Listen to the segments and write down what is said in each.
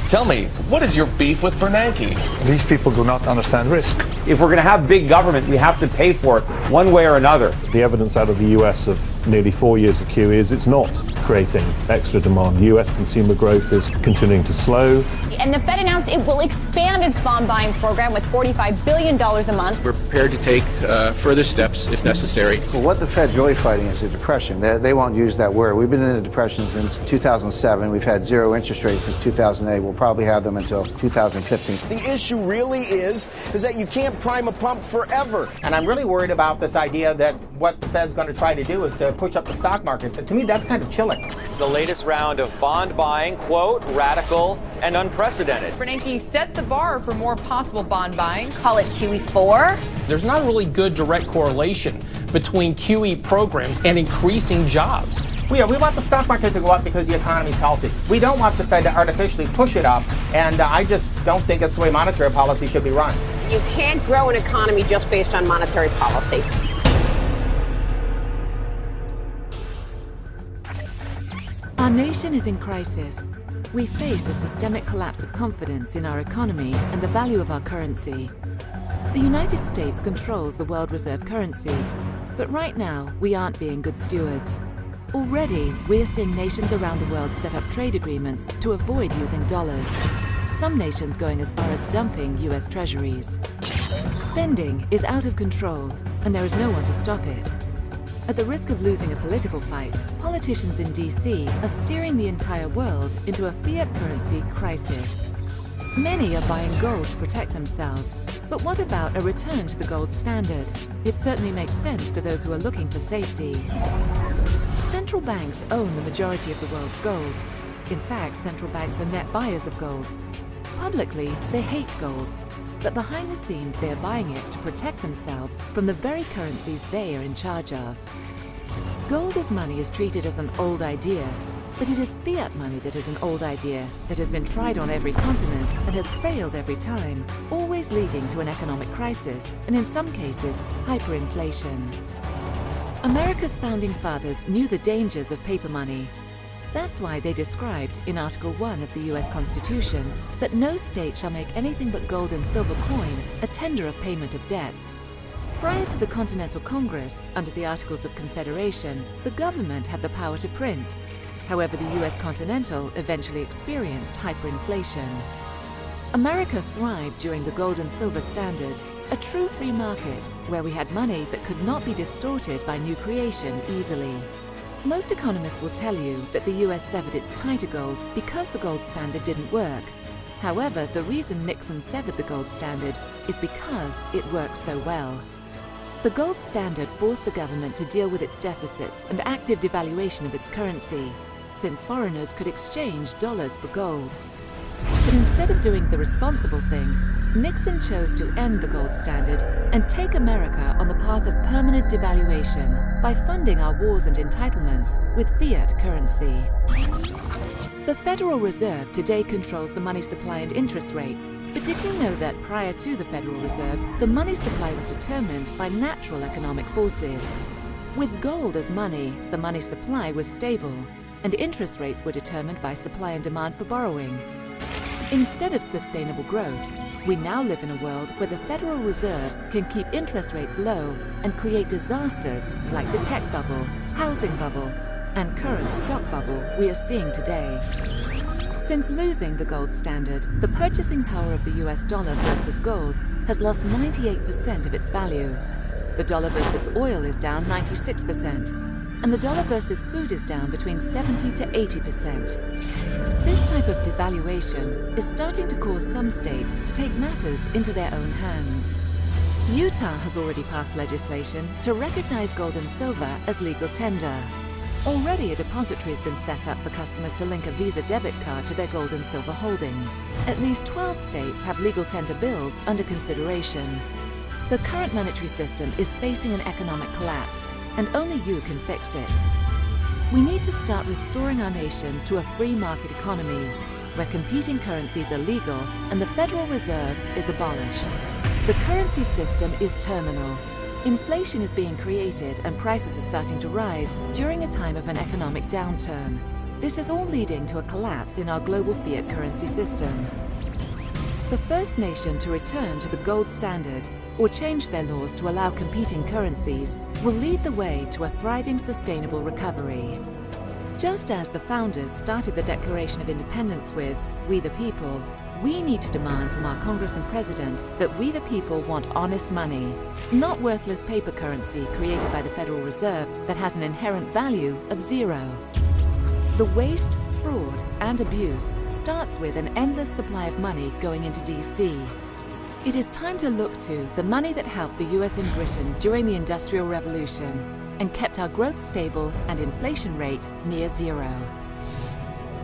Tell me, what is your beef with Bernanke? These people do not understand risk. If we're going to have big government, we have to pay for it one way or another. The evidence out of the US of nearly 4 years of QE is it's not creating extra demand. US consumer growth is continuing to slow. And the Fed announced it will expand its bond buying program with $45 billion a month. We're prepared to take further steps if necessary. Well, what the Fed's really fighting is a depression. They won't use that word. We've been in a depression since 2007. We've had zero interest rates since 2008. We'll probably have them until 2015. The issue really is that you can't prime a pump forever. And I'm really worried about this idea that what the Fed's going to try to do is to push up the stock market. To me, that's kind of chilling. The latest round of bond buying, quote, radical and unprecedented. Bernanke set the bar for more possible bond buying. Call it QE4. There's not really good direct correlation between QE programs and increasing jobs. We want the stock market to go up because the economy's healthy. We don't want the Fed to artificially push it up, and I just don't think it's the way monetary policy should be run. You can't grow an economy just based on monetary policy. Our nation is in crisis. We face a systemic collapse of confidence in our economy and the value of our currency. The United States controls the world reserve currency, but right now we aren't being good stewards. Already, we're seeing nations around the world set up trade agreements to avoid using dollars. Some nations going as far as dumping US treasuries. Spending is out of control, and there is no one to stop it. At the risk of losing a political fight, politicians in DC are steering the entire world into a fiat currency crisis. Many are buying gold to protect themselves, but what about a return to the gold standard? It certainly makes sense to those who are looking for safety. Central banks own the majority of the world's gold. In fact, central banks are net buyers of gold. Publicly, they hate gold, but behind the scenes they are buying it to protect themselves from the very currencies they are in charge of. Gold as money is treated as an old idea, but it is fiat money that is an old idea that has been tried on every continent and has failed every time, always leading to an economic crisis and in some cases, hyperinflation. America's founding fathers knew the dangers of paper money. That's why they described in Article 1 of the US Constitution that no state shall make anything but gold and silver coin a tender of payment of debts. Prior to the Continental Congress, under the Articles of Confederation, the government had the power to print. However, the US Continental eventually experienced hyperinflation. America thrived during the gold and silver standard, a true free market where we had money that could not be distorted by new creation easily. Most economists will tell you that the US severed its tie to gold because the gold standard didn't work. However, the reason Nixon severed the gold standard is because it worked so well. The gold standard forced the government to deal with its deficits and active devaluation of its currency, since foreigners could exchange dollars for gold. But instead of doing the responsible thing, Nixon chose to end the gold standard and take America on the path of permanent devaluation by funding our wars and entitlements with fiat currency. The Federal Reserve today controls the money supply and interest rates. But did you know that prior to the Federal Reserve, the money supply was determined by natural economic forces? With gold as money, the money supply was stable, and interest rates were determined by supply and demand for borrowing. Instead of sustainable growth, we now live in a world where the Federal Reserve can keep interest rates low and create disasters like the tech bubble, housing bubble, and current stock bubble we are seeing today. Since losing the gold standard, the purchasing power of the US dollar versus gold has lost 98% of its value. The dollar versus oil is down 96%, and the dollar versus food is down between 70 to 80%. This type of devaluation is starting to cause some states to take matters into their own hands. Utah has already passed legislation to recognize gold and silver as legal tender. Already a depository has been set up for customers to link a Visa debit card to their gold and silver holdings. At least 12 states have legal tender bills under consideration. The current monetary system is facing an economic collapse, and only you can fix it. We need to start restoring our nation to a free market economy, where competing currencies are legal and the Federal Reserve is abolished. The currency system is terminal. Inflation is being created and prices are starting to rise during a time of an economic downturn. This is all leading to a collapse in our global fiat currency system. The first nation to return to the gold standard or change their laws to allow competing currencies will lead the way to a thriving, sustainable recovery. Just as the founders started the Declaration of Independence with, "We the people," we need to demand from our Congress and President that we the people want honest money, not worthless paper currency created by the Federal Reserve that has an inherent value of zero. The waste, fraud, and abuse starts with an endless supply of money going into DC. It is time to look to the money that helped the US and Britain during the Industrial Revolution and kept our growth stable and inflation rate near zero.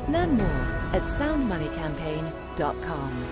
Learn more at soundmoneycampaign.com.